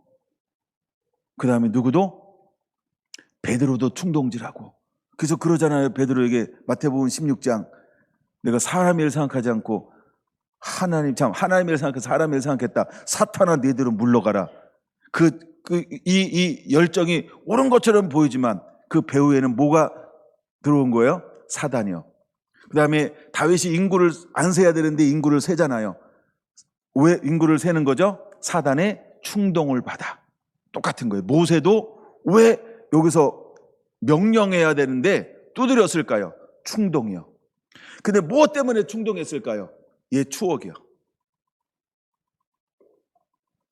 Speaker 1: 그 다음에 누구도? 베드로도 충동질하고. 그래서 그러잖아요. 베드로에게 마태복음 16장 내가 사람의 일을 생각하지 않고 하나님의 일을 생각해서 사람의 일을 생각했다. 사탄아 너희들은 물러가라. 이 열정이 옳은 것처럼 보이지만 그 배후에는 뭐가 들어온 거예요? 사단이요. 그 다음에 다윗이 인구를 안 세야 되는데 인구를 세잖아요. 왜 인구를 세는 거죠? 사단의 충동을 받아. 똑같은 거예요. 모세도 왜 여기서 명령해야 되는데 두드렸을까요? 충동이요. 근데 뭐 때문에 충동했을까요? 얘 추억이요.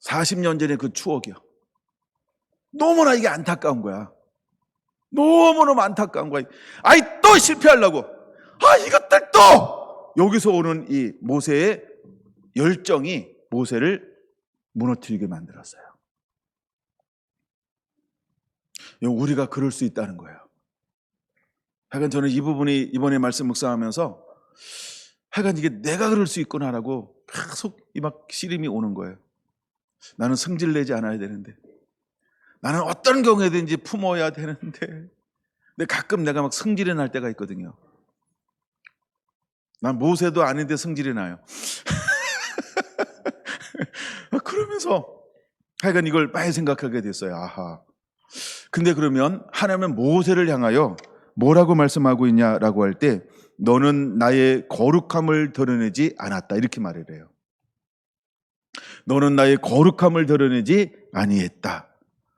Speaker 1: 40년 전에 그 추억이요. 너무나 이게 안타까운 거야. 너무너무 안타까운 거야. 또 실패하려고. 이것들 또! 여기서 오는 이 모세의 열정이 모세를 무너뜨리게 만들었어요. 우리가 그럴 수 있다는 거예요. 하여간 저는 이 부분이 이번에 말씀 묵상하면서 하여간 이게 내가 그럴 수 있구나라고 계속 막 시름이 오는 거예요. 나는 성질내지 않아야 되는데, 나는 어떤 경우에든지 품어야 되는데, 근데 가끔 내가 막 성질이 날 때가 있거든요. 난 모세도 아닌데 성질이 나요. 그러면서 하여간 이걸 많이 생각하게 됐어요. 근데 그러면 하나님은 모세를 향하여 뭐라고 말씀하고 있냐라고 할 때 너는 나의 거룩함을 드러내지 않았다 이렇게 말을 해요. 너는 나의 거룩함을 드러내지 아니했다.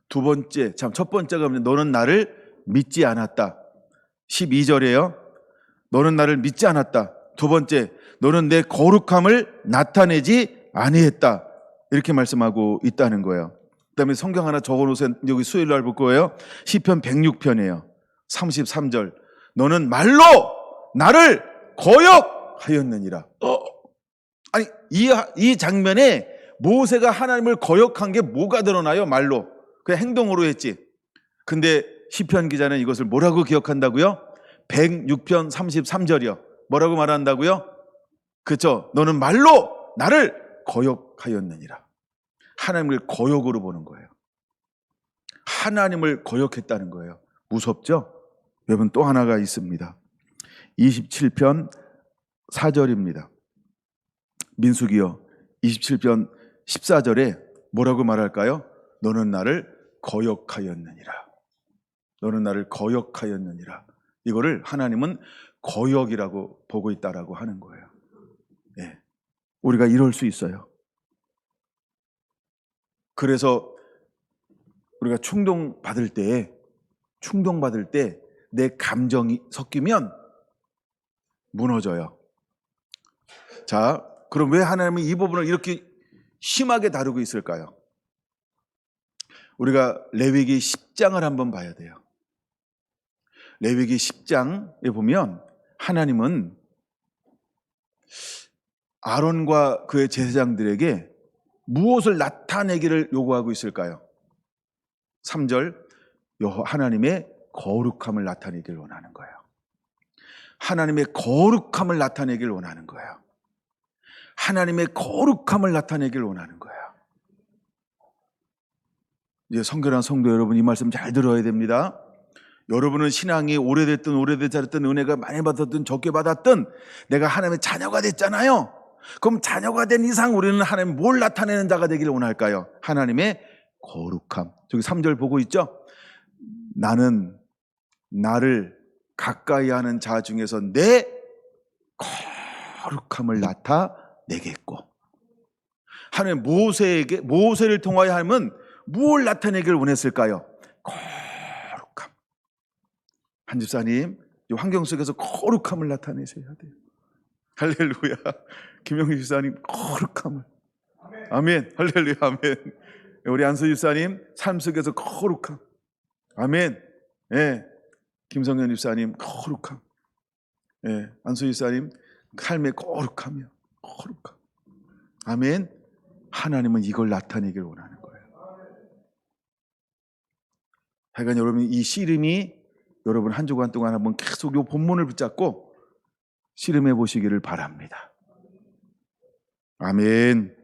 Speaker 1: 두 번째, 첫 번째가 너는 나를 믿지 않았다. 12절에요. 너는 나를 믿지 않았다. 두 번째, 너는 내 거룩함을 나타내지 아니했다. 이렇게 말씀하고 있다는 거예요. 그 다음에 성경 하나 적어놓으세요. 여기 수요일 날 볼 거예요. 시편 106편이에요. 33절. 너는 말로 나를 거역하였느니라. 아니 이 장면에 모세가 하나님을 거역한 게 뭐가 드러나요? 말로. 그냥 행동으로 했지. 근데 시편 기자는 이것을 뭐라고 기억한다고요? 106편 33절이요. 뭐라고 말한다고요? 그렇죠. 너는 말로 나를 거역하였느니라. 하나님을 거역으로 보는 거예요. 하나님을 거역했다는 거예요. 무섭죠? 여러분 또 하나가 있습니다. 27편 4절입니다. 민수기요 27편 14절에 뭐라고 말할까요? 너는 나를 거역하였느니라. 너는 나를 거역하였느니라. 이거를 하나님은 거역이라고 보고 있다라고 하는 거예요. 예. 우리가 이럴 수 있어요. 그래서 우리가 충동받을 때 내 감정이 섞이면 무너져요. 자, 그럼 왜 하나님은 이 부분을 이렇게 심하게 다루고 있을까요? 우리가 레위기 10장을 한번 봐야 돼요. 레위기 10장에 보면 하나님은 아론과 그의 제사장들에게 무엇을 나타내기를 요구하고 있을까요? 3절, 하나님의 거룩함을 나타내기를 원하는 거예요. 하나님의 거룩함을 나타내기를 원하는 거예요. 하나님의 거룩함을 나타내기를 원하는 거예요. 이제 성결한 성도 여러분, 이 말씀 잘 들어야 됩니다. 여러분은 신앙이 오래됐든 오래되지 않았든 은혜가 많이 받았든 적게 받았든 내가 하나님의 자녀가 됐잖아요. 그럼 자녀가 된 이상 우리는 하나님 뭘 나타내는 자가 되기를 원할까요? 하나님의 거룩함. 저기 3절 보고 있죠? 나는 나를 가까이 하는 자 중에서 내 거룩함을 나타내겠고. 하나님 모세를 통하여 하나님은 무엇을 나타내기를 원했을까요? 거룩함. 한 집사님, 환경 속에서 거룩함을 나타내셔야 돼요. 할렐루야. 김영희 집사님, 거룩함을. 아멘. 할렐루야. 아멘. 우리 안수 집사님, 삶 속에서 거룩함. 아멘. 예. 김성현 집사님, 거룩함. 예. 안수 집사님, 삶의 거룩함이요. 거룩함. 아멘. 하나님은 이걸 나타내길 원하는 거예요. 하여간 여러분, 이 씨름이 여러분 한 주간 동안 한번 계속 이 본문을 붙잡고 씨름해 보시기를 바랍니다. 아멘.